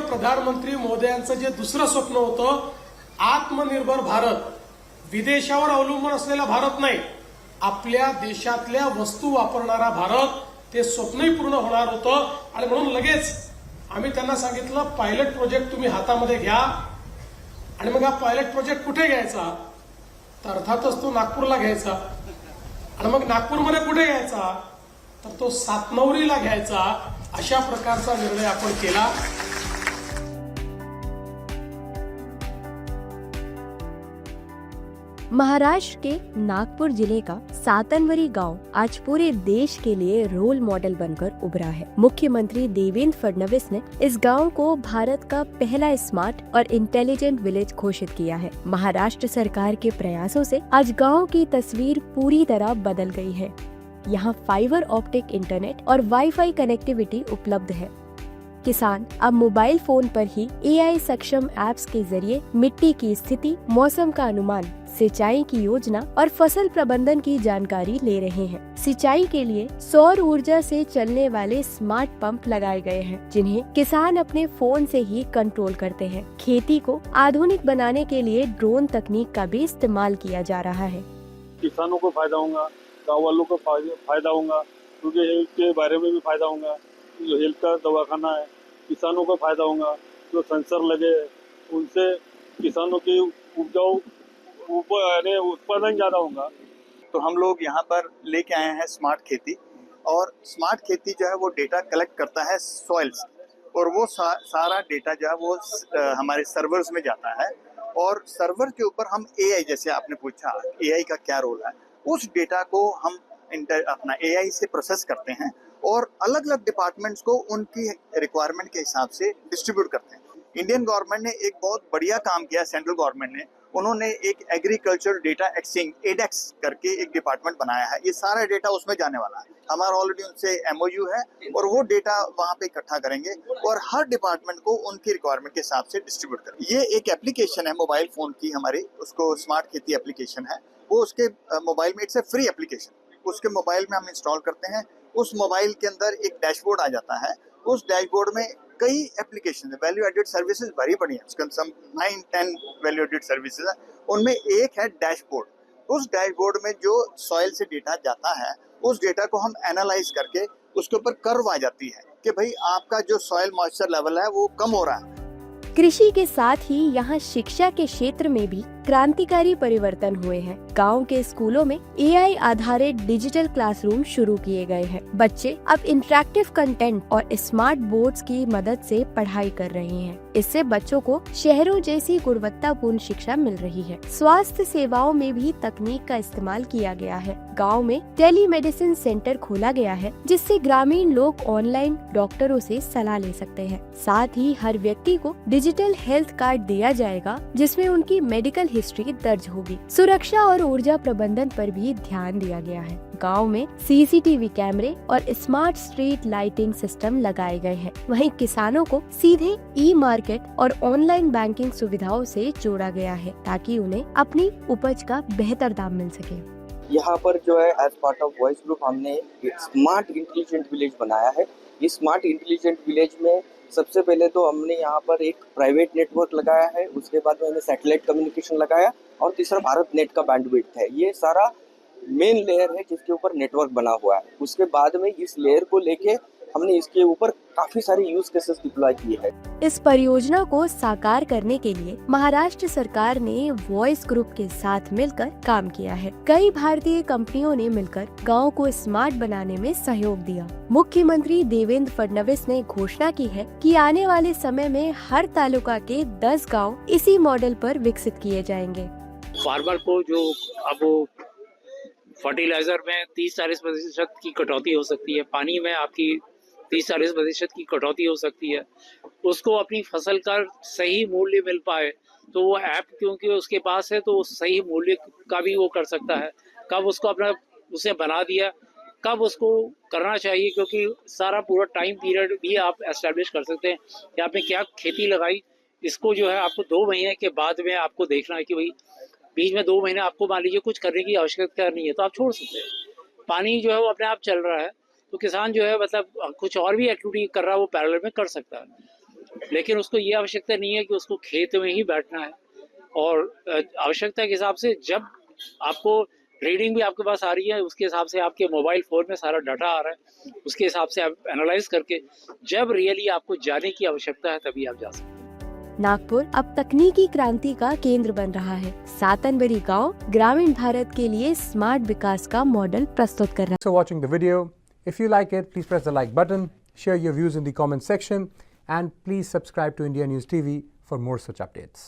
प्रधानमंत्री महोदयांचं जे दुसरं स्वप्न होतं, आत्मनिर्भर भारत, विदेशावर अवलंबून असलेला भारत नाही, आपल्या देशातल्या वस्तू वापरणारा भारत, ते स्वप्नही पूर्ण होणार होतं. आणि म्हणून लगेच आम्ही त्यांना सांगितलं, पायलट प्रोजेक्ट तुम्ही हातामध्ये घ्या. आणि मग हा पायलट प्रोजेक्ट कुठे घ्यायचा? तर अर्थातच तो नागपूरला घ्यायचा. आणि मग नागपूरमध्ये कुठे घ्यायचा? तर तो सातनवरीला घ्यायचा. अशा प्रकारचा निर्णय आपण केला. महाराष्ट्र के नागपुर जिले का सातनवरी गांव आज पूरे देश के लिए रोल मॉडल बनकर उभरा है. मुख्यमंत्री देवेंद्र फडणवीस ने इस गांव को भारत का पहला स्मार्ट और इंटेलिजेंट विलेज घोषित किया है. महाराष्ट्र सरकार के प्रयासों से आज गांव की तस्वीर पूरी तरह बदल गई है. यहाँ फाइबर ऑप्टिक इंटरनेट और वाईफाई कनेक्टिविटी उपलब्ध है. किसान अब मोबाइल फोन पर ही AI सक्षम ऐप्स के जरिए मिट्टी की स्थिति, मौसम का अनुमान, सिंचाई की योजना और फसल प्रबंधन की जानकारी ले रहे हैं. सिंचाई के लिए सौर ऊर्जा से चलने वाले स्मार्ट पंप लगाए गए हैं, जिन्हें किसान अपने फोन से ही कंट्रोल करते हैं. खेती को आधुनिक बनाने के लिए ड्रोन तकनीक का भी इस्तेमाल किया जा रहा है. किसानों को फायदा होगा, गाँव वालों को फायदा होगा, क्योंकि हेल्थ के बारे में भी फायदा होगा. जो हेल्थ का दवाखाना है, किसानों को फायदा होगा. जो सेंसर लगे उनसे किसानों की उत्पादन ज़्यादा होगा. तो हम लोग यहाँ पर लेके आए हैं स्मार्ट खेती. और स्मार्ट खेती जो है वो डेटा कलेक्ट करता है सॉइल से, और वो सारा डेटा जो है वो हमारे सर्वर्स में जाता है. और सर्वर के ऊपर हम AI, जैसे आपने पूछा AI का क्या रोल है, उस डेटा को हम अपना AI से प्रोसेस करते हैं और अलग अलग डिपार्टमेंट्स को उनकी रिक्वायरमेंट के हिसाब से डिस्ट्रीब्यूट करते हैं. इंडियन गवर्नमेंट ने एक बहुत बढ़िया काम किया, सेंट्रल गवर्नमेंट ने. उन्होंने एक एग्रीकल्चर डेटा एक्सचेंज एडेक्स करके एक डिपार्टमेंट बनाया है. ये सारा डेटा उसमें जाने वाला है. हमारा ऑलरेडी उनसे MOU है और वो डेटा वहाँ पे इकट्ठा करेंगे और हर डिपार्टमेंट को उनकी रिक्वायरमेंट के हिसाब से डिस्ट्रीब्यूट करेंगे. ये एक एप्लीकेशन है मोबाइल फोन की हमारी, उसको स्मार्ट खेती एप्लीकेशन है. वो उसके मोबाइल में, इट्स ए फ्री एप्लीकेशन, उसके मोबाइल में हम इंस्टॉल करते हैं. उस मोबाइल के अंदर एक डैशबोर्ड आ जाता है. उस डैशबोर्ड में कई एप्लीकेशन है, वैल्यू एडेड सर्विसेज भरी पड़ी है. उसके सम 9-10 वैल्यू एडेड सर्विसेज है. उनमें एक है डैशबोर्ड. उस डैशबोर्ड में जो सॉइल से डेटा जाता है, उस डेटा को हम एनालाइज करके उसके ऊपर कर्व आ जाती है कि भाई आपका जो सॉइल मॉइस्चर लेवल है वो कम हो रहा है. कृषि के साथ ही यहाँ शिक्षा के क्षेत्र में भी क्रांतिकारी परिवर्तन हुए हैं. गांव के स्कूलों में AI आधारित डिजिटल क्लासरूम शुरू किए गए हैं. बच्चे अब इंटरैक्टिव कंटेंट और स्मार्ट बोर्ड्स की मदद से पढ़ाई कर रहे हैं. इससे बच्चों को शहरों जैसी गुणवत्तापूर्ण शिक्षा मिल रही है. स्वास्थ्य सेवाओं में भी तकनीक का इस्तेमाल किया गया है. गाँव में टेलीमेडिसिन सेंटर खोला गया है, जिससे ग्रामीण लोग ऑनलाइन डॉक्टरों से सलाह ले सकते हैं. साथ ही हर व्यक्ति को डिजिटल हेल्थ कार्ड दिया जाएगा, जिसमें उनकी मेडिकल हिस्ट्री दर्ज होगी. सुरक्षा और ऊर्जा प्रबंधन पर भी ध्यान दिया गया है. गांव में CCTV कैमरे और स्मार्ट स्ट्रीट लाइटिंग सिस्टम लगाए गए हैं. वहीं किसानों को सीधे E-मार्केट और ऑनलाइन बैंकिंग सुविधाओं से जोड़ा गया है, ताकि उन्हें अपनी उपज का बेहतर दाम मिल सके. यहाँ पर जो है as part of voice group हमने स्मार्ट इंटेलिजेंट विलेज बनाया है. इस स्मार्ट इंटेलिजेंट विलेज में सबसे पहले तो हमने यहाँ पर एक प्राइवेट नेटवर्क लगाया है, उसके बाद में हमने सैटेलाइट कम्युनिकेशन लगाया, और तीसरा भारत नेट का बैंडविड्थ है. ये सारा मेन लेयर है जिसके ऊपर नेटवर्क बना हुआ है. उसके बाद में इस लेयर को लेके हमने इसके ऊपर काफी सारे यूज केसेस डिप्लॉय किए हैं. इस परियोजना को साकार करने के लिए महाराष्ट्र सरकार ने वॉइस ग्रुप के साथ मिलकर काम किया है. कई भारतीय कंपनियों ने मिलकर गांव को स्मार्ट बनाने में सहयोग दिया. मुख्यमंत्री देवेंद्र फडणवीस ने घोषणा की है कि आने वाले समय में हर तालुका के 10 गांव इसी मॉडल पर विकसित किए जाएंगे. फार्मर को जो अब फर्टिलाइजर में 30-40% की कटौती हो सकती है, पानी में आपकी 30-40% की कटौती हो सकती है, उसको अपनी फसल का सही मूल्य मिल पाए, तो वो ऐप क्योंकि उसके पास है तो सही मूल्य का भी वो कर सकता है. कब उसको अपना उसे बना दिया, कब उसको करना चाहिए, क्योंकि सारा पूरा टाइम पीरियड भी आप एस्टेब्लिश कर सकते हैं कि आपने क्या खेती लगाई. इसको जो है आपको 2 महीने के बाद में आपको देखना है कि भाई बीच में 2 महीने आपको मान लीजिए कुछ करने की आवश्यकता नहीं है तो आप छोड़ सकते हैं. पानी जो है वो अपने आप चल रहा है, तो किसान जो है मतलब कुछ और भी एक्टिविटी कर रहा है वो पैरेलल में कर सकता है. लेकिन उसको ये आवश्यकता नहीं है कि उसको खेत में ही बैठना है। और आवश्यकता के हिसाब से जब आपको रीडिंग भी आपके पास आ रही है, उसके हिसाब से आपके मोबाइल फोन में सारा डाटा आ रहा है, उसके हिसाब से आप एनालाइज करके जब रियली आपको जाने की आवश्यकता है तभी आप जा सकते हैं। नागपुर अब तकनीकी क्रांति का केंद्र बन रहा है। सातनबरी गांव ग्रामीण भारत के लिए स्मार्ट विकास का मॉडल प्रस्तुत कर रहा है। Thanks for watching the video. If you like it, please press the like button, share your views in the comment section, and please subscribe to India News TV for more such updates.